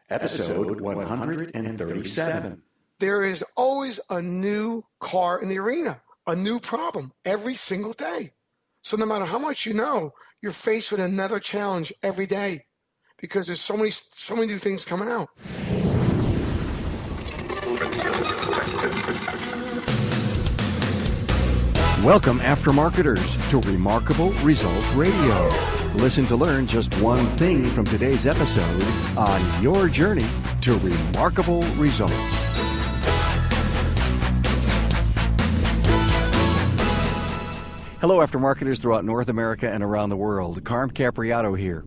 Episode 137. There is always a new car in the arena, a new problem every single day. So no matter how much you know, you're faced with another challenge every day because there's so many new things coming out. Welcome, aftermarketers, to Remarkable Results Radio. Listen to learn just one thing from today's episode on your journey to remarkable results. Hello, aftermarketers throughout North America and around the world. Carm Capriato here.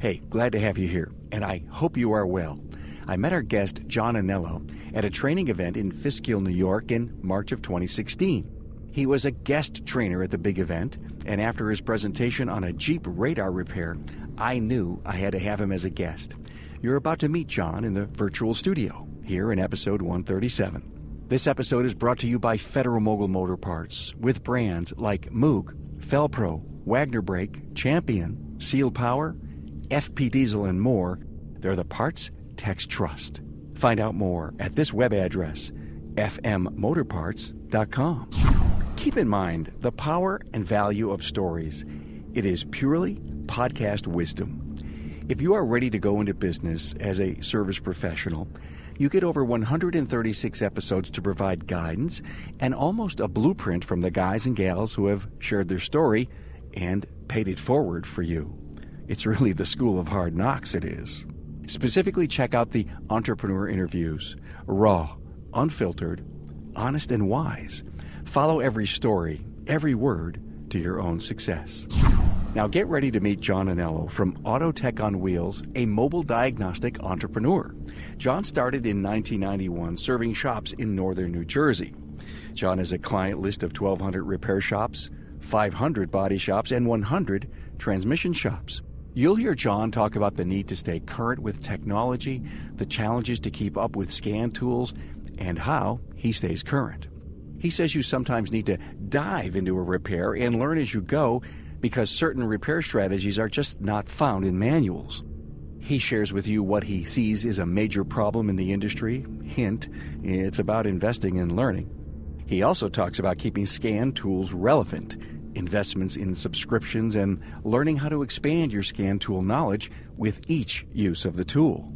Hey, glad to have you here, and I hope you are well. I met our guest, John Anello, at a training event in Fishkill, New York in March of 2016. He was a guest trainer at the big event, and after his presentation on a Jeep radar repair, I knew I had to have him as a guest. You're about to meet John in the virtual studio, here in episode 137. This episode is brought to you by Federal Mogul Motor Parts, with brands like Moog, Felpro, Wagner Brake, Champion, Seal Power, FP Diesel, and more. They're the parts techs trust. Find out more at this web address, fmmotorparts.com. Keep in mind the power and value of stories. It is purely podcast wisdom. If you are ready to go into business as a service professional, you get over 136 episodes to provide guidance and almost a blueprint from the guys and gals who have shared their story and paid it forward for you. It's really the school of hard knocks, it is. Specifically, check out the entrepreneur interviews. Raw, unfiltered, honest, and wise. Follow every story, every word to your own success. Now get ready to meet John Anello from Auto Tech on Wheels, a mobile diagnostic entrepreneur. John started in 1991 serving shops in northern New Jersey. John has a client list of 1,200 repair shops, 500 body shops, and 100 transmission shops. You'll hear John talk about the need to stay current with technology, the challenges to keep up with scan tools, and how he stays current. He says you sometimes need to dive into a repair and learn as you go because certain repair strategies are just not found in manuals. He shares with you what he sees is a major problem in the industry. Hint, it's about investing and learning. He also talks about keeping scan tools relevant, investments in subscriptions, and learning how to expand your scan tool knowledge with each use of the tool.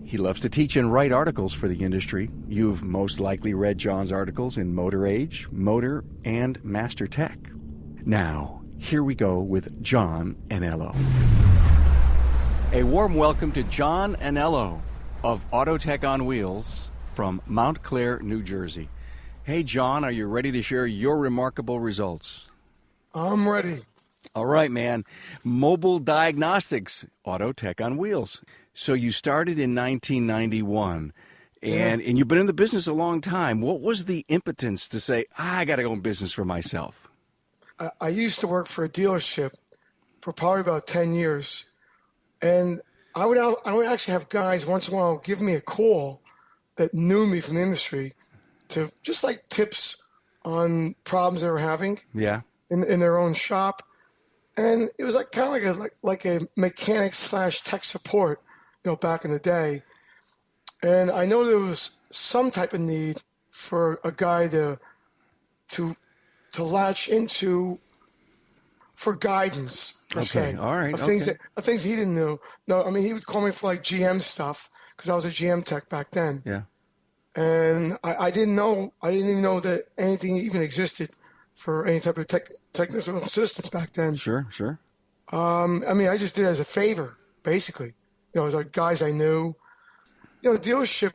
He loves to teach and write articles for the industry. You've most likely read John's articles in Motor Age, Motor, and Master Tech. Now, here we go with John Anello. A warm welcome to John Anello of Auto Tech on Wheels from Mount Clair, New Jersey. Hey, John, are you ready to share your remarkable results? I'm ready. All right, man. Mobile Diagnostics, Auto Tech on Wheels. So you started in 1991, and you've been in the business a long time. What was the impetus to say, I got to go in business for myself? I used to work for a dealership for probably about 10 years, and I would actually have guys once in a while give me a call that knew me from the industry to just like tips on problems they were having in their own shop. And it was like kind of like a mechanic / tech support, back in the day. And I know there was some type of need for a guy to latch into for guidance, per se. All right. Of things he didn't know. No, I mean, he would call me for like GM stuff because I was a GM tech back then. Yeah. And I didn't even know that anything even existed for any type of technical assistance back then. Sure. I mean, I just did it as a favor, basically. It was like guys I knew. Dealership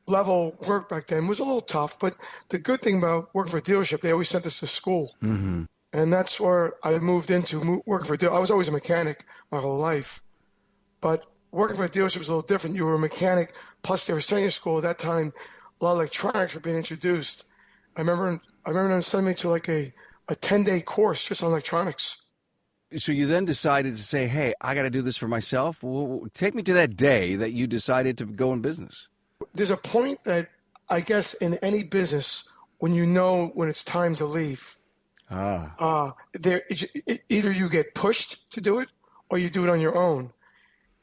level work back then was a little tough, but the good thing about working for a dealership, they always sent us to school. Mm-hmm. And that's where I moved into working for a dealership. I was always a mechanic my whole life. But working for a dealership was a little different. You were a mechanic, plus they were sending you to school. At that time, a lot of electronics were being introduced. I remember them sending me to like a 10-day course just on electronics. So you then decided to say, hey, I got to do this for myself. Well, take me to that day that you decided to go in business. There's a point that I guess in any business when you know when it's time to leave. Either you get pushed to do it or you do it on your own.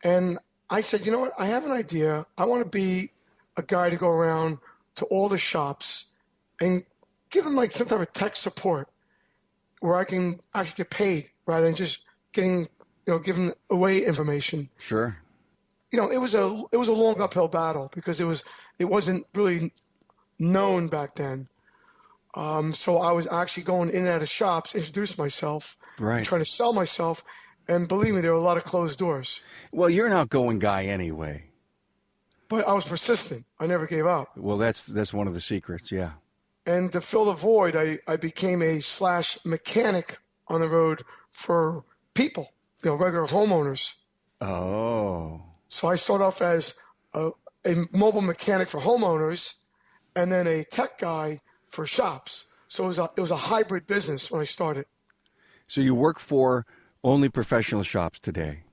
And I said, you know what? I have an idea. I want to be a guy to go around to all the shops and give them like some type of tech support where I can actually get paid rather than just getting, giving away information. Sure. It was a long uphill battle because it wasn't really known back then. So I was actually going in and out of shops, introduce myself, Right. trying to sell myself, and believe me, there were a lot of closed doors. Well, you're an outgoing guy anyway. But I was persistent. I never gave up. Well, that's one of the secrets, yeah. And to fill the void, I became a / mechanic on the road for people, regular homeowners. Oh. So I started off as a mobile mechanic for homeowners and then a tech guy for shops. So it was a hybrid business when I started. So you work for only professional shops today?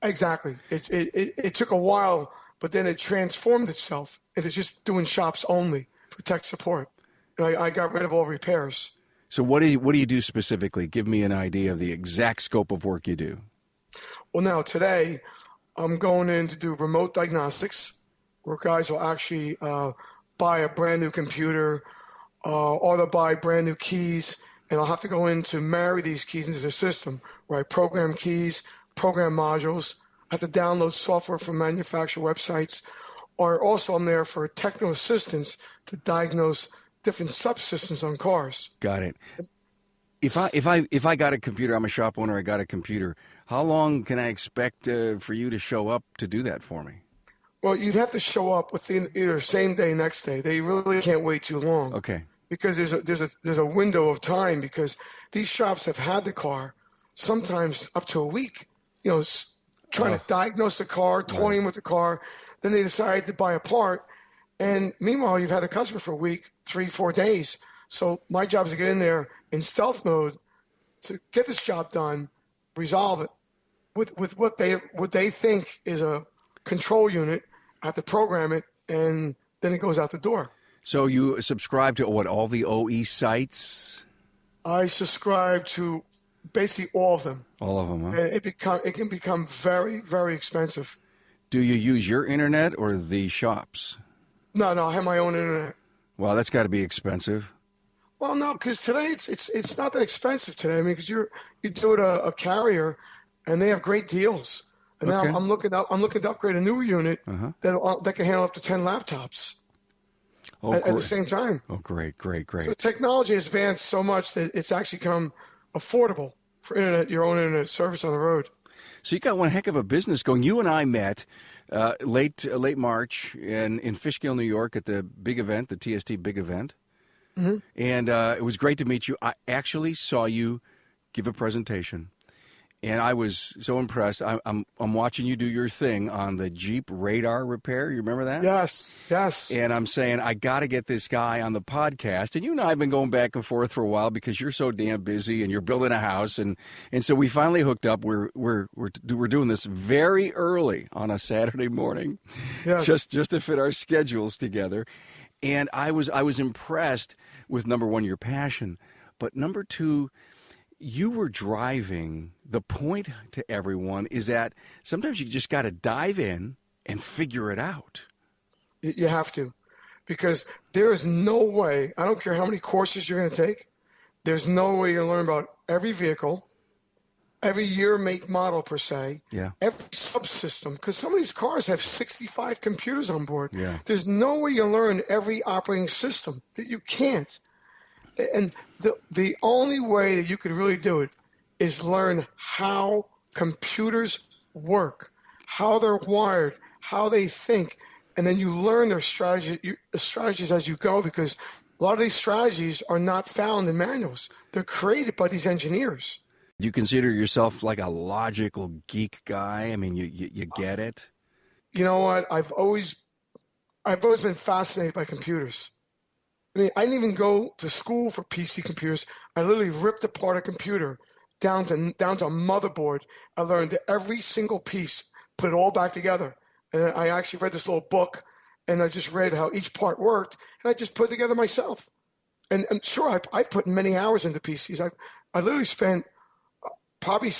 Exactly. It took a while, but then it transformed itself into just doing shops only for tech support. And I got rid of all repairs. So what do you do specifically? Give me an idea of the exact scope of work you do. Well, now today I'm going in to do remote diagnostics, where guys will actually buy a brand new computer or they'll buy brand new keys, and I'll have to go in to marry these keys into the system, where I program keys, program modules. I have to download software from manufacturer websites, or also I'm there for technical assistance to diagnose different subsystems on cars. Got it. If I got a computer, I'm a shop owner, I got a computer, how long can I expect for you to show up to do that for me? Well, you'd have to show up within either same day, next day. They really can't wait too long. Okay. Because there's a window of time, because these shops have had the car sometimes up to a week, trying to diagnose the car, toying with the car. Then they decide to buy a part. And meanwhile, you've had the customer for a week, 3-4 days. So my job is to get in there in stealth mode to get this job done, resolve it with what they think is a control unit. I have to program it, and then it goes out the door. So you subscribe to all the OE sites? I subscribe to basically all of them. All of them, huh? And it can become very, very expensive. Do you use your internet or the shops? No, I have my own internet. Well, that's got to be expensive. Well, no, because today it's not that expensive today. I mean, because you do it a carrier, and they have great deals. And Okay. now I'm looking to upgrade a new unit that can handle up to 10 laptops at the same time. Oh, great. So technology has advanced so much that it's actually become affordable for your own internet service on the road. So you got one heck of a business going. You and I met late March in Fishkill, New York, at the big event, the TST big event. Mm-hmm. And it was great to meet you. I actually saw you give a presentation, and I was so impressed. I'm watching you do your thing on the Jeep radar repair. You remember that? Yes. And I'm saying, I got to get this guy on the podcast. And you and I have been going back and forth for a while because you're so damn busy and you're building a house. And so we finally hooked up. We're doing this very early on a Saturday morning, Yes. just to fit our schedules together. And I was impressed with, number one, your passion, but number two, you were driving. The point to everyone is that sometimes you just got to dive in and figure it out. You have to, because there is no way, I don't care how many courses you're going to take, there's no way you're going to learn about every vehicle, every year, make, model per se, every subsystem, because some of these cars have 65 computers on board. Yeah. There's no way you learn every operating system. That you can't. And the only way that you could really do it is learn how computers work, how they're wired, how they think, and then you learn their strategies as you go, because a lot of these strategies are not found in manuals. They're created by these engineers. Do you consider yourself like a logical geek guy? I mean, you get it? You know what? I've always been fascinated by computers. I mean, I didn't even go to school for PC computers. I literally ripped apart a computer down to a motherboard. I learned every single piece, put it all back together. And I actually read this little book, and I just read how each part worked, and I just put it together myself. And I'm sure I've put many hours into PCs. I literally spent probably,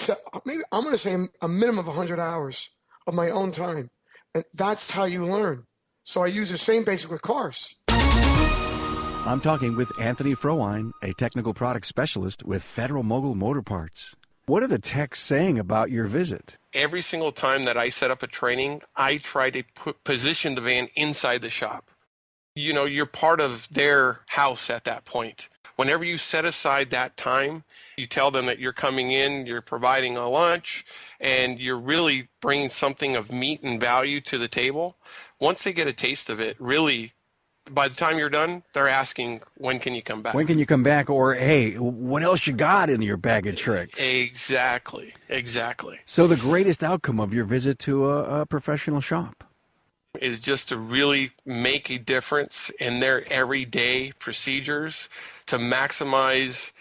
maybe I'm going to say a minimum of 100 hours of my own time. And that's how you learn. So I use the same basic with cars. I'm talking with Anthony Frohine, a technical product specialist with Federal Mogul Motor Parts. What are the techs saying about your visit? Every single time that I set up a training, I try to position the van inside the shop. You know, you're part of their house at that point. Whenever you set aside that time, you tell them that you're coming in, you're providing a lunch, and you're really bringing something of meat and value to the table. Once they get a taste of it, really, by the time you're done, they're asking, when can you come back? When can you come back? Or, hey, what else you got in your bag of tricks? Exactly. So the greatest outcome of your visit to a professional shop is just to really make a difference in their everyday procedures to maximize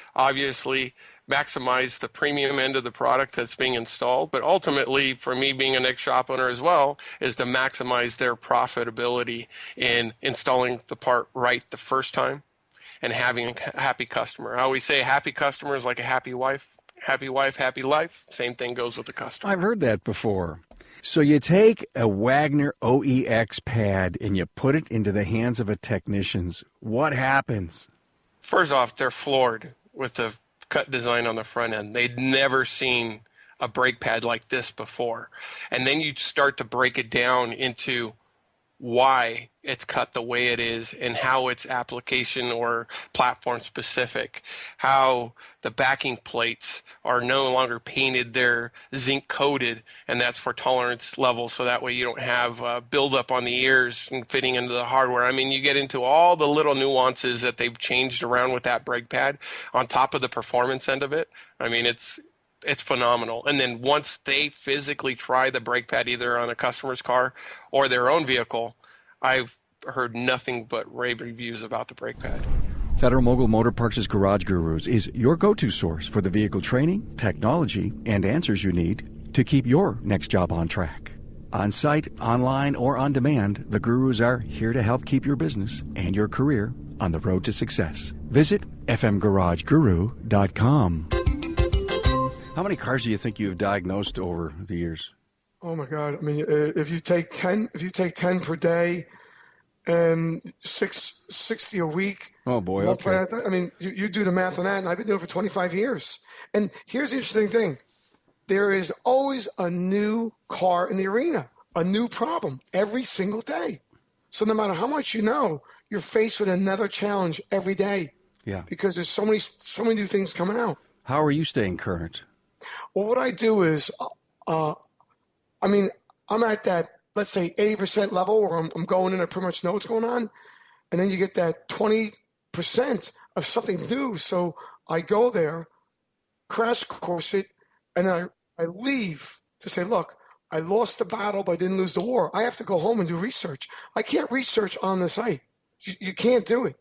the premium end of the product that's being installed. But ultimately, for me being a next shop owner as well, is to maximize their profitability in installing the part right the first time and having a happy customer. I always say a happy customer is like a happy wife. Happy wife, happy life. Same thing goes with the customer. I've heard that before. So you take a Wagner OEX pad and you put it into the hands of a technician. What happens? First off, they're floored with the cut design on the front end. They'd never seen a brake pad like this before. And then you start to break it down into why it's cut the way it is and how it's application or platform specific, how the backing plates are no longer painted, they're zinc coated, and that's for tolerance levels, so that way you don't have buildup on the ears and fitting into the hardware. I mean, you get into all the little nuances that they've changed around with that brake pad on top of the performance end of it. I mean, it's phenomenal. And then once they physically try the brake pad either on a customer's car or their own vehicle, I've heard nothing but rave reviews about the brake pad. Federal Mogul Motor Parts' Garage Gurus is your go-to source for the vehicle training, technology, and answers you need to keep your next job on track. On site, online, or on demand, the Gurus are here to help keep your business and your career on the road to success. Visit fmgarageguru.com. How many cars do you think you've diagnosed over the years? Oh my God! I mean, if you take 10 per day, and 60 a week. Oh boy! Okay. I mean, you do the math on that, and I've been doing it for 25 years. And here's the interesting thing: there is always a new car in the arena, a new problem every single day. So no matter how much you know, you're faced with another challenge every day. Yeah. Because there's so many new things coming out. How are you staying current? Well, what I do is, I mean, I'm at that, let's say, 80% level where I'm going in, I pretty much know what's going on. And then you get that 20% of something new. So I go there, crash course it, and I leave to say, look, I lost the battle, but I didn't lose the war. I have to go home and do research. I can't research on the site. You can't do it.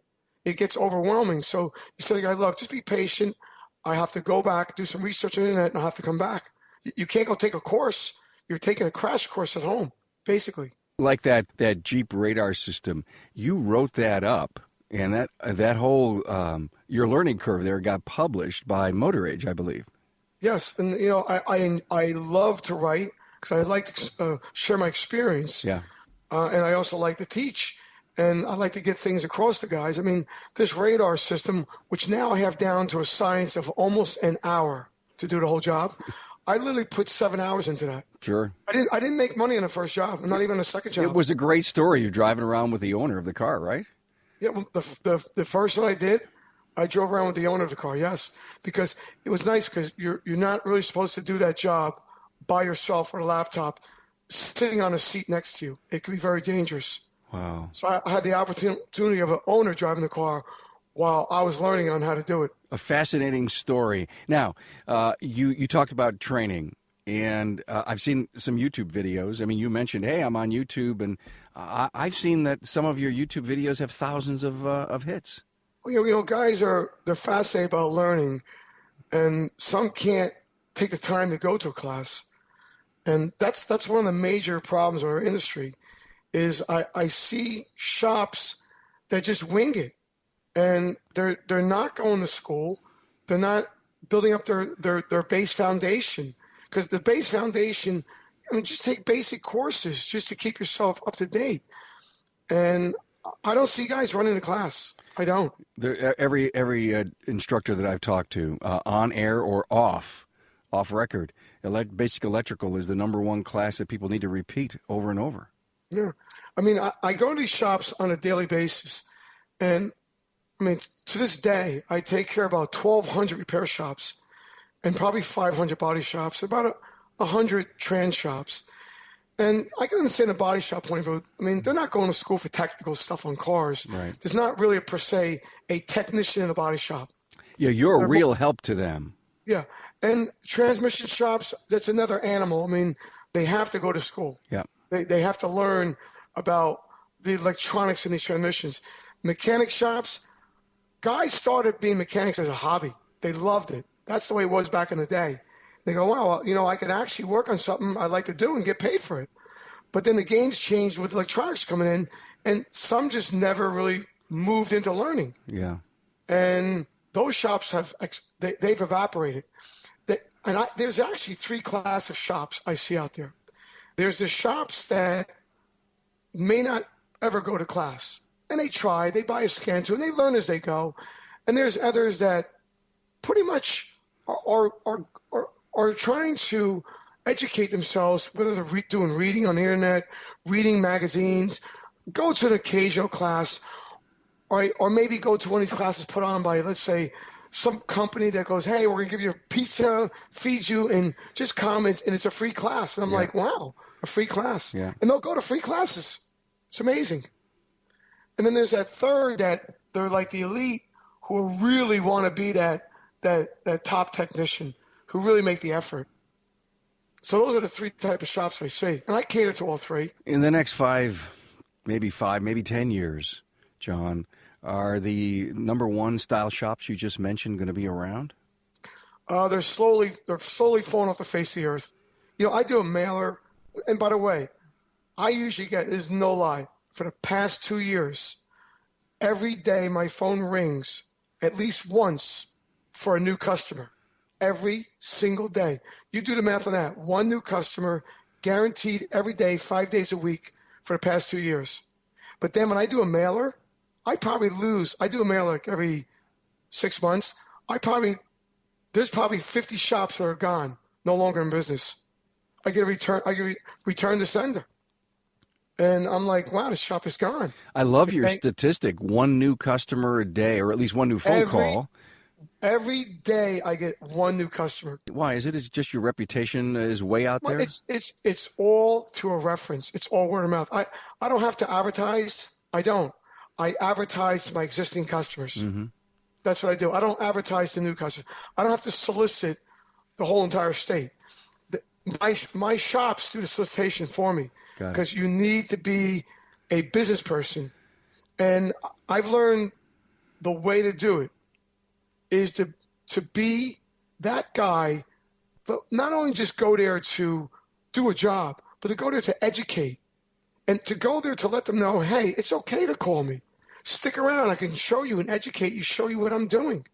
It gets overwhelming. So you say to the guy, look, just be patient. I have to go back, do some research on the internet, and I have to come back. You can't go take a course. You're taking a crash course at home, basically. Like that Jeep radar system, you wrote that up, and that whole your learning curve there got published by Motor Age, I believe. Yes, and you know I love to write because I like to share my experience. Yeah, and I also like to teach. And I like to get things across to guys. I mean, this radar system, which now I have down to a science of almost an hour to do the whole job, I literally put 7 hours into that. Sure. I didn't make money on the first job, not even on the second job. It was a great story. You're driving around with the owner of the car, right? Yeah, well, the first one I did, I drove around with the owner of the car, yes. Because it was nice because you're not really supposed to do that job by yourself with a laptop sitting on a seat next to you. It could be very dangerous. Wow. So I had the opportunity of an owner driving the car while I was learning on how to do it. A fascinating story. Now, you talked about training, and I've seen some YouTube videos. I mean, you mentioned, hey, I'm on YouTube, and I've seen that some of your YouTube videos have thousands of hits. Well, you know, guys they're fascinated about learning, and some can't take the time to go to a class. And that's one of the major problems in our industry. Is I see shops that just wing it, and they're not going to school, they're not building up their base foundation, because the base foundation I mean, just take basic courses just to keep yourself up to date. And I don't see guys running the class. I don't. Every instructor that I've talked to, on air or off record, basic electrical is the number one class that people need to repeat over and over. Yeah. I mean, I go to these shops on a daily basis, and I mean, to this day, I take care of about 1,200 repair shops and probably 500 body shops, about 100 trans shops. And I can understand the body shop point of view. I mean, they're not going to school for technical stuff on cars. Right. There's not really, per se, a technician in a body shop. Yeah, you're a real help to them. Yeah. And transmission shops, that's another animal. I mean, they have to go to school. Yeah. They have to learn about the electronics in these transmissions. Mechanic shops, guys started being mechanics as a hobby. They loved it. That's the way it was back in the day. They go, wow, you know, I could actually work on something I'd like to do and get paid for it. But then the game's changed with electronics coming in, and some just never really moved into learning. Yeah. And those shops they've evaporated. There's actually three classes of shops I see out there. There's the shops that may not ever go to class, and they try, they buy a scan to, and they learn as they go. And there's others that pretty much are trying to educate themselves, whether they're doing reading on the internet, reading magazines, go to an occasional class, or maybe go to one of these classes put on by, let's say, some company that goes, hey, we're going to give you a pizza, feed you, and just come, and it's a free class. And I'm like, wow, a free class. Yeah. And they'll go to free classes. It's amazing. And then there's that third that they're like the elite who really want to be that top technician, who really make the effort. So those are the three type of shops I see. And I cater to all three. In the next 5, maybe 10 years, John, are the number one style shops you just mentioned going to be around? They're slowly falling off the face of the earth. You know, I do a mailer. And by the way, I usually get, this is no lie, for the past 2 years, every day my phone rings at least once for a new customer. Every single day. You do the math on that. One new customer, guaranteed every day, 5 days a week for the past 2 years. But then when I do a mailer, I do a mailer like every 6 months. There's probably 50 shops that are gone, no longer in business. I get return to sender. And I'm like, wow, the shop is gone. I love your statistic. One new customer a day, or at least one new phone call. Every day I get one new customer. Why is it? Is it just your reputation is way out there? It's all through a reference. It's all word of mouth. I don't have to advertise. I don't. I advertise to my existing customers. Mm-hmm. That's what I do. I don't advertise to new customers. I don't have to solicit the whole entire state. My shops do the solicitation for me because you need to be a business person. And I've learned the way to do it is to be that guy, but not only just go there to do a job, but to go there to educate and to go there to let them know, hey, it's okay to call me. Stick around. I can show you and educate you, show you what I'm doing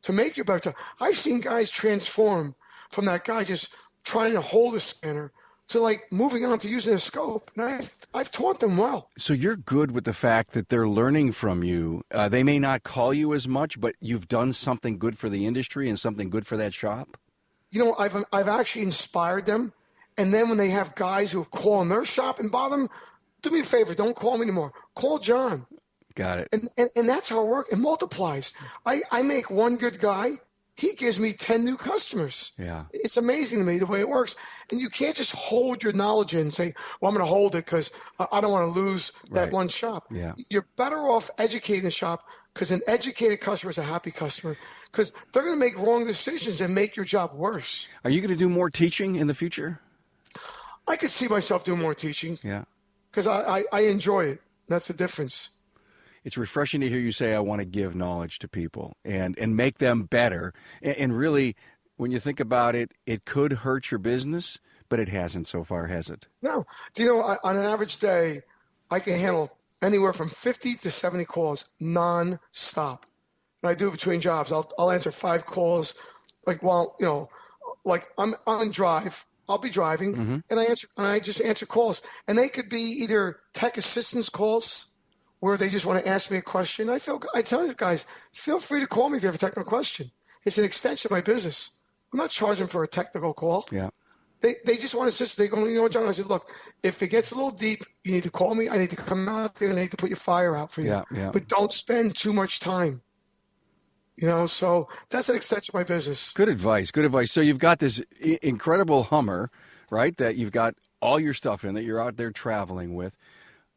to make you a better. I've seen guys transform from that guy just trying to hold a scanner to like moving on to using a scope. And I've taught them well. So you're good with the fact that they're learning from you. They may not call you as much, but you've done something good for the industry and something good for that shop. You know, I've actually inspired them. And then when they have guys who have called in their shop and bother them, do me a favor, don't call me anymore. Call John. Got it. And that's how it works. It multiplies. I make one good guy. He gives me 10 new customers. Yeah. It's amazing to me the way it works. And you can't just hold your knowledge in and say, well, I'm going to hold it because I don't want to lose that one shop. Yeah. You're better off educating the shop because an educated customer is a happy customer because they're going to make wrong decisions and make your job worse. Are you going to do more teaching in the future? I could see myself doing more teaching. Yeah. Because I enjoy it. That's the difference. It's refreshing to hear you say, I want to give knowledge to people and make them better. And really, when you think about it, it could hurt your business, but it hasn't so far, has it? No. Do you know, on an average day, I can handle anywhere from 50 to 70 calls non-stop. And I do it between jobs. I'll answer 5 calls, like while, you know, like I'm on drive. I'll be driving, and I just answer calls, and they could be either tech assistance calls where they just want to ask me a question. I tell you guys, feel free to call me if you have a technical question. It's an extension of my business. I'm not charging for a technical call. Yeah. They just want assistance. They go, you know what, John? I said, look, if it gets a little deep, you need to call me. I need to come out there and I need to put your fire out for you. Yeah. But don't spend too much time. So that's an extension of my business. Good advice. So you've got this incredible Hummer, right, that you've got all your stuff in that you're out there traveling with.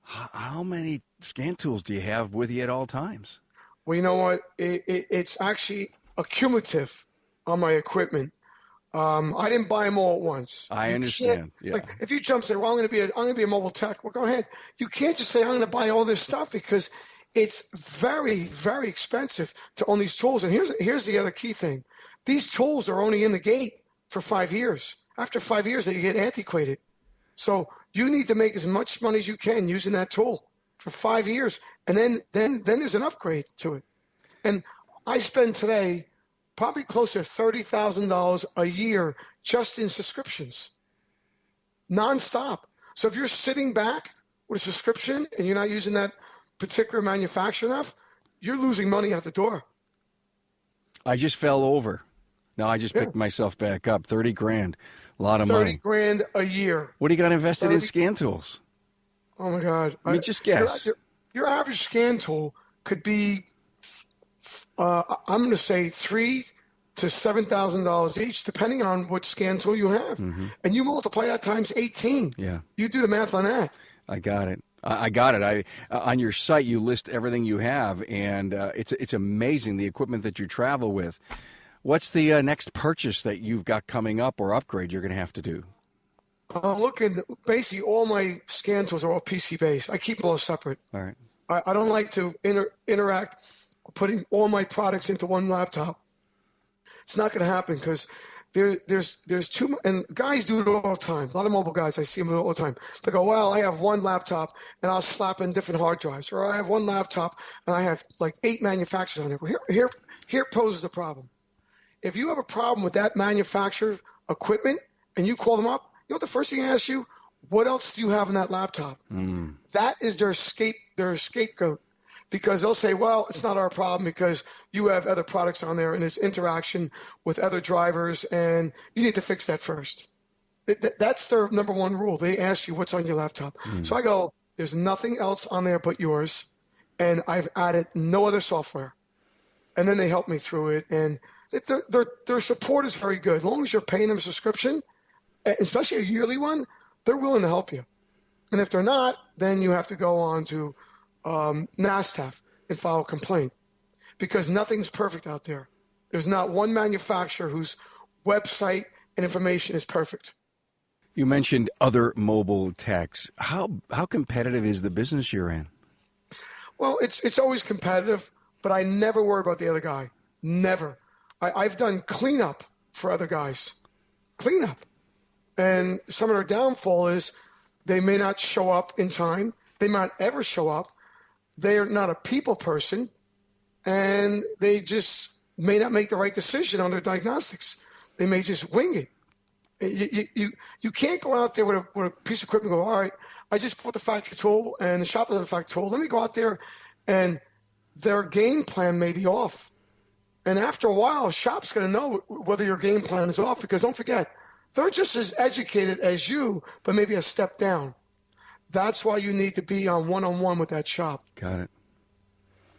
How many scan tools do you have with you at all times? Well, you know what? It's actually accumulative on my equipment. I didn't buy them all at once. I understand. Yeah. Like if you jump and say, "Well, I'm going to be a mobile tech," well, go ahead. You can't just say, "I'm going to buy all this stuff," because it's very, very expensive to own these tools. And here's the other key thing: these tools are only in the gate for 5 years. After 5 years, they get antiquated. So you need to make as much money as you can using that tool for 5 years, and then there's an upgrade to it. And I spend today probably close to $30,000 a year just in subscriptions, nonstop. So if you're sitting back with a subscription and you're not using that particular manufacturer enough, you're losing money out the door. I just fell over. No, I just picked myself back up. 30 grand. A lot of money. 30 grand a year. What do you got invested in scan tools? Oh my God. I mean, just guess. Your average scan tool could be, I'm going to say $3,000 to $7,000 each, depending on what scan tool you have. And you multiply that times 18. Yeah. You do the math on that. I got it. I got it. On your site, you list everything you have, and it's amazing the equipment that you travel with. What's the next purchase that you've got coming up or upgrade you're going to have to do? Basically, all my scan tools are all PC-based. I keep them all separate. All right. I don't like to interact putting all my products into one laptop. It's not going to happen because there's too much, and guys do it all the time. A lot of mobile guys, I see them all the time. They go, well, I have one laptop and I'll slap in different hard drives, or I have one laptop and I have like 8 manufacturers on it. Well, here poses the problem. If you have a problem with that manufacturer equipment and you call them up, you know what the first thing they ask you? What else do you have in that laptop? That is their scapegoat, because they'll say, well, it's not our problem because you have other products on there and there's interaction with other drivers and you need to fix that first. That's their number one rule. They ask you what's on your laptop. So I go, there's nothing else on there but yours, and I've added no other software. And then they help me through it, and their support is very good. As long as you're paying them a subscription, especially a yearly one, they're willing to help you. And if they're not, then you have to go on to NASTAF and file a complaint, because nothing's perfect out there. There's not one manufacturer whose website and information is perfect. You mentioned other mobile techs. How competitive is the business you're in? Well, it's always competitive, but I never worry about the other guy. Never. I've done cleanup for other guys. Cleanup. And some of their downfall is they may not show up in time. They might not ever show up. They are not a people person, and they just may not make the right decision on their diagnostics. They may just wing it. You can't go out there with a piece of equipment and go, all right, I just bought the factory tool and the shop has the factory tool. Let me go out there, and their game plan may be off. And after a while, a shop's going to know whether your game plan is off, because don't forget, they're just as educated as you, but maybe a step down. That's why you need to be on one-on-one with that shop. Got it.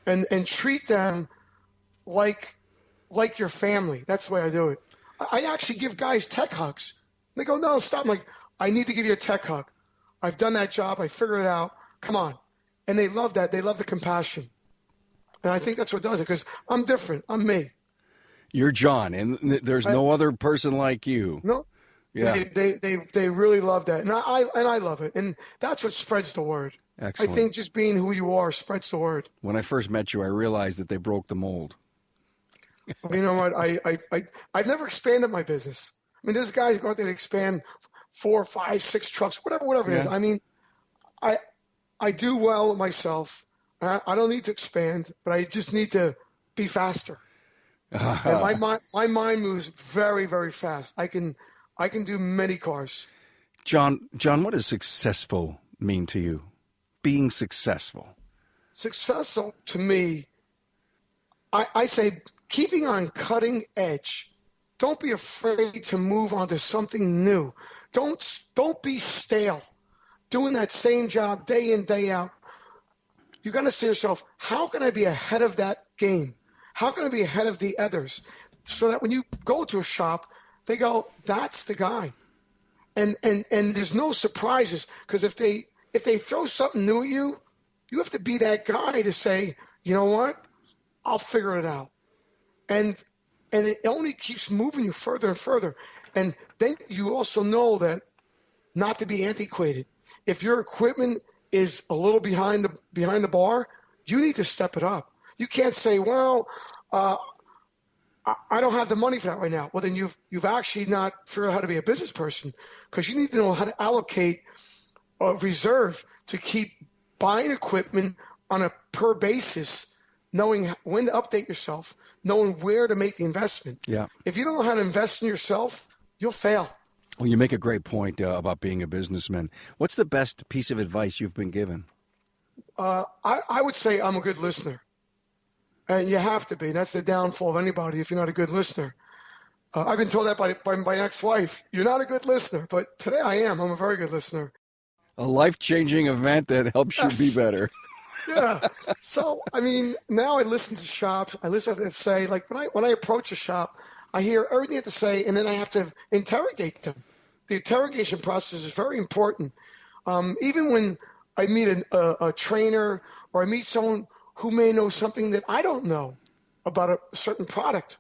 And treat them like your family. That's the way I do it. I actually give guys tech hugs. They go, no, stop. I'm like, I need to give you a tech hug. I've done that job. I figured it out. Come on. And they love that. They love the compassion. And I think that's what does it, because I'm different. I'm me. You're John, and there's no other person like you. No. Yeah. They really love that. And I love it. And that's what spreads the word. Excellent. I think just being who you are spreads the word. When I first met you, I realized that they broke the mold. You know what? I've never expanded my business. I mean, there's guys go out there to expand 4, 5, 6 trucks, whatever it is. I mean, I do well myself. I don't need to expand, but I just need to be faster. And my mind moves very, very fast. I can I can do many cars. John, what does successful mean to you? Being successful. Successful to me, I say keeping on cutting edge. Don't be afraid to move on to something new. Don't be stale, doing that same job day in, day out. You got to say to yourself, how can I be ahead of that game? How can I be ahead of the others? So that when you go to a shop, they go, that's the guy. And there's no surprises, because if they throw something new at you, you have to be that guy to say, you know what? I'll figure it out. And it only keeps moving you further and further. And then you also know that not to be antiquated. If your equipment is a little behind the bar, you need to step it up. You can't say, well, I don't have the money for that right now. Well, then you've actually not figured out how to be a business person, because you need to know how to allocate a reserve to keep buying equipment on a per basis, knowing when to update yourself, knowing where to make the investment. Yeah. If you don't know how to invest in yourself, you'll fail. Well, you make a great point about being a businessman. What's the best piece of advice you've been given? I would say I'm a good listener. And you have to be. That's the downfall of anybody if you're not a good listener. I've been told that by my ex-wife. You're not a good listener. But today I am. I'm a very good listener. A life-changing event that helps you be better. Yeah. So, I mean, now I listen to shops. I listen to what they say. Like when I approach a shop, I hear everything they have to say, and then I have to interrogate them. The interrogation process is very important. Even when I meet a trainer, or I meet someone who may know something that I don't know about a certain product.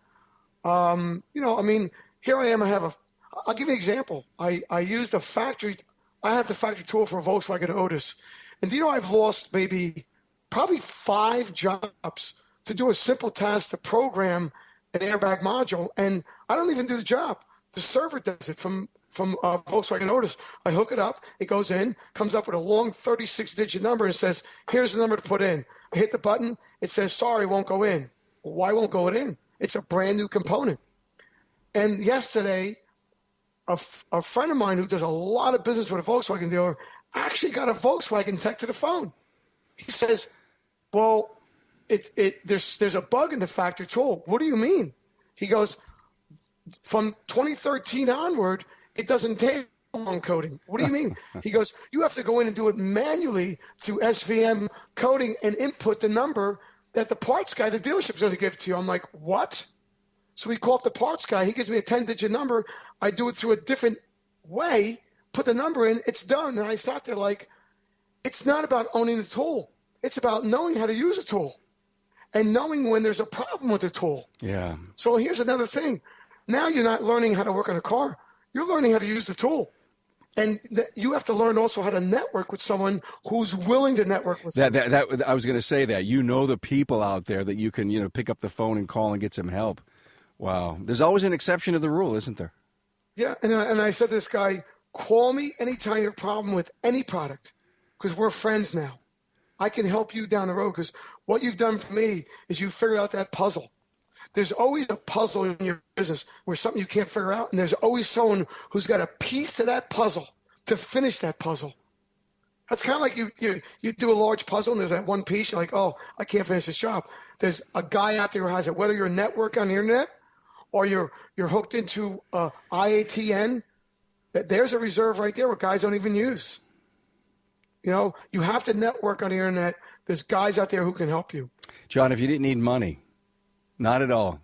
I mean, here I am. I'll give you an example. I used I have the factory tool for a Volkswagen Otis. And I've lost probably 5 jobs to do a simple task to program an airbag module. And I don't even do the job. The server does it from Volkswagen Otis. I hook it up. It goes in, comes up with a long 36-digit number and says, here's the number to put in. I hit the button. It says, sorry, won't go in. Well, why won't go in? It's a brand new component. And yesterday, a friend of mine who does a lot of business with a Volkswagen dealer actually got a Volkswagen tech to the phone. He says, well, there's a bug in the factory tool. What do you mean? He goes, from 2013 onward, it doesn't take long coding. What do you mean? He goes, you have to go in and do it manually through SVM coding and input the number that the parts guy, the dealership's going to give to you. I'm like, what? So we call up the parts guy. He gives me a 10-digit number. I do it through a different way, put the number in, it's done. And I sat there like, it's not about owning the tool. It's about knowing how to use a tool and knowing when there's a problem with the tool. Yeah. So here's another thing. Now you're not learning how to work on a car. You're learning how to use the tool. And you have to learn also how to network with someone who's willing to network with someone. That I was going to say that. The people out there that you can, pick up the phone and call and get some help. Wow. There's always an exception to the rule, isn't there? Yeah, and I said to this guy, call me anytime you have a problem with any product, because we're friends now. I can help you down the road, because what you've done for me is you figured out that puzzle. There's always a puzzle in your business where something you can't figure out, and there's always someone who's got a piece to that puzzle to finish that puzzle. That's kind of like you do a large puzzle, and there's that one piece, you're like, oh, I can't finish this job. There's a guy out there who has it, whether you're a network on the internet or you're hooked into IATN, there's a reserve right there where guys don't even use. You have to network on the internet. There's guys out there who can help you. John, if you didn't need money, not at all,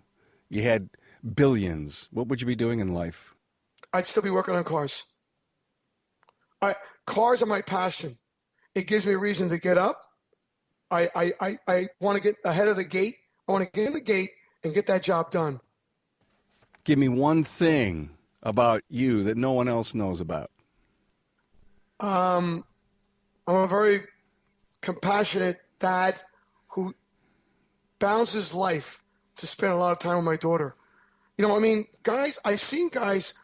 you had billions, what would you be doing in life? I'd still be working on cars. Cars are my passion. It gives me a reason to get up. I want to get ahead of the gate. I want to get in the gate and get that job done. Give me one thing about you that no one else knows about. I'm a very compassionate dad who balances life to spend a lot of time with my daughter. Guys, I've seen guys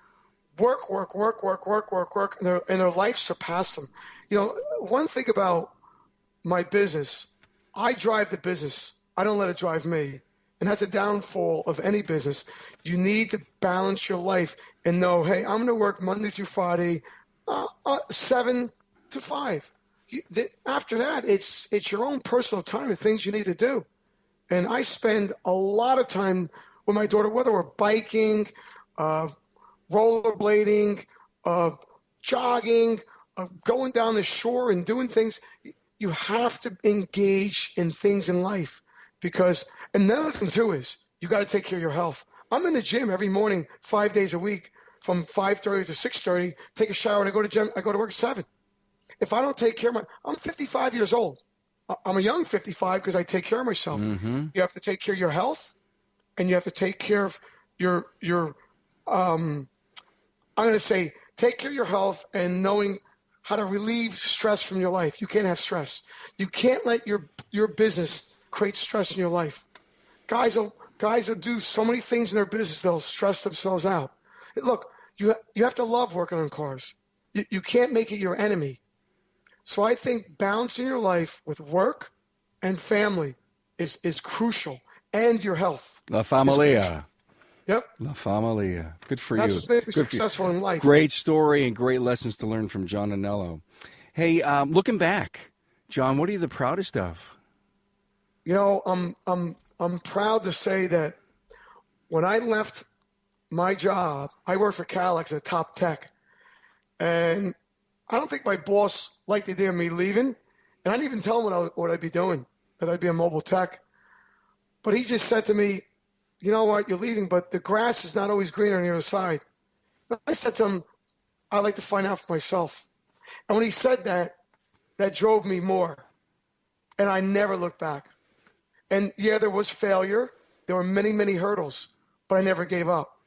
work, and their life surpass them. One thing about my business, I drive the business. I don't let it drive me. And that's a downfall of any business. You need to balance your life and know, hey, I'm going to work Monday through Friday, 7 to 5. After that, it's your own personal time and things you need to do. And I spend a lot of time with my daughter, whether we're biking, rollerblading, jogging, going down the shore and doing things. You have to engage in things in life because another thing too is you got to take care of your health. I'm in the gym every morning, 5 days a week from 5:30 to 6:30, take a shower and I go to gym. I go to work at 7. If I don't take care of I'm 55 years old. I'm a young 55 because I take care of myself. Mm-hmm. You have to take care of your health and you have to take care of your I'm going to say take care of your health and knowing how to relieve stress from your life. You can't have stress. You can't let your business create stress in your life. Guys will do so many things in their business, they'll stress themselves out. Look, you have to love working on cars. You can't make it your enemy. So I think balancing your life with work and family is crucial, and your health. La familia. Yep. La familia. Good for That's you. what's made me Good successful in life. Great story and great lessons to learn from John Anello. Hey, looking back, John, what are you the proudest of? You know, I'm proud to say that when I left my job, I worked for Cadillac as a top tech, and I don't think my boss liked the idea of me leaving, and I didn't even tell him what I'd be doing, that I'd be a mobile tech. But he just said to me, you know what, you're leaving, but the grass is not always greener on the other side. I said to him, I'd like to find out for myself. And when he said that, that drove me more. And I never looked back. And yeah, there was failure. There were many, many hurdles, but I never gave up.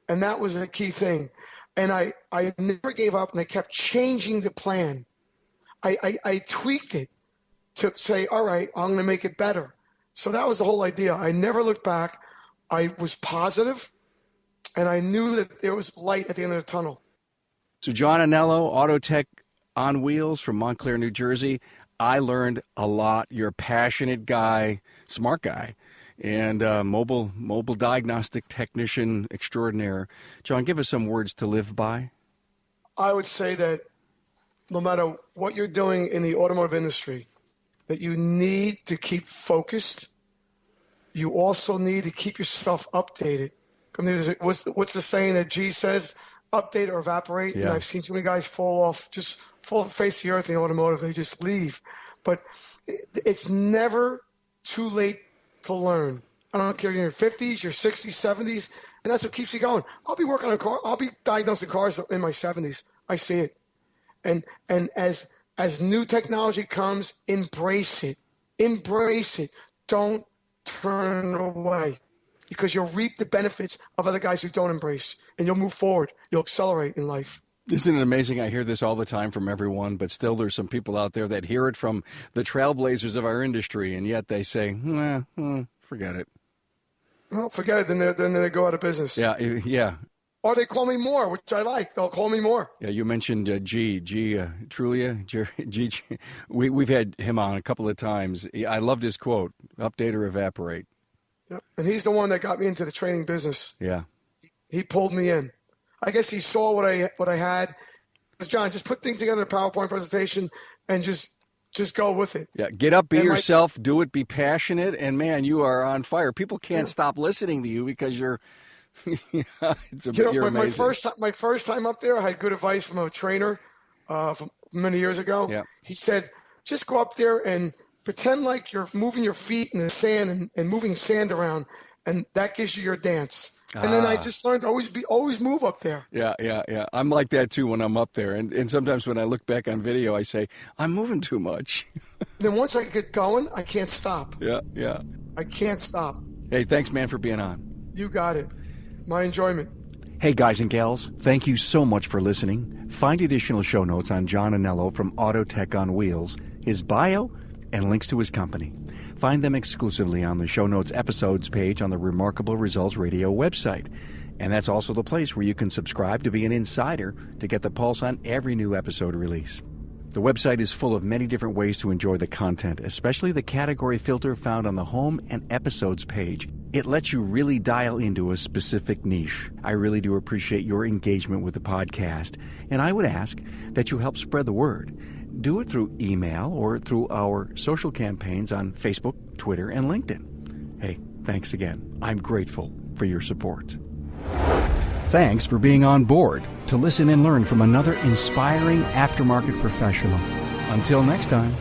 And that was a key thing. And I never gave up, and I kept changing the plan. I tweaked it to say, all right, I'm going to make it better. So that was the whole idea. I never looked back. I was positive, and I knew that there was light at the end of the tunnel. So John Anello, Auto Tech on Wheels from Montclair, New Jersey. I learned a lot. You're a passionate guy, smart guy, and mobile diagnostic technician extraordinaire. John, give us some words to live by. I would say that no matter what you're doing in the automotive industry, that you need to keep focused. You also need to keep yourself updated. I mean, what's the saying that G says? Update or evaporate. Yeah. And I've seen too many guys fall off the face of the earth in the automotive. They just leave. But it's never too late to learn. I don't care if you're in your 50s, your 60s, 70s, and that's what keeps you going. I'll be working on a car. I'll be diagnosing cars in my 70s. I see it. And as new technology comes, embrace it. Embrace it. Don't turn away, because you'll reap the benefits of other guys who don't embrace, and you'll move forward. You'll accelerate in life. Isn't it amazing? I hear this all the time from everyone, but still there's some people out there that hear it from the trailblazers of our industry, and yet they say, forget it. Well, forget it. Then they go out of business. Yeah. Or they call me more, which I like. They'll call me more. Yeah, you mentioned Trulia. G. We've had him on a couple of times. I loved his quote, update or evaporate. Yep. And he's the one that got me into the training business. Yeah. He pulled me in. I guess he saw what I had. John, just put things together in a PowerPoint presentation and just go with it. Yeah, get up, be yourself, do it, be passionate, and man, you are on fire. People can't stop listening to you because you're you're amazing. My first time up there, I had good advice from a trainer from many years ago. Yeah. He said, just go up there and pretend like you're moving your feet in the sand and moving sand around, and that gives you your dance. And then I just learned to always move up there. Yeah. I'm like that too when I'm up there. And sometimes when I look back on video, I say, I'm moving too much. Then once I get going, I can't stop. Yeah. I can't stop. Hey, thanks, man, for being on. You got it. My enjoyment. Hey, guys and gals, thank you so much for listening. Find additional show notes on John Anello from Auto Tech on Wheels, his bio, and links to his company. Find them exclusively on the show notes episodes page on the Remarkable Results Radio website. And that's also the place where you can subscribe to be an insider to get the pulse on every new episode release. The website is full of many different ways to enjoy the content, especially the category filter found on the Home and Episodes page. It lets you really dial into a specific niche. I really do appreciate your engagement with the podcast, and I would ask that you help spread the word. Do it through email or through our social campaigns on Facebook, Twitter, and LinkedIn. Hey, thanks again. I'm grateful for your support. Thanks for being on board to listen and learn from another inspiring aftermarket professional. Until next time.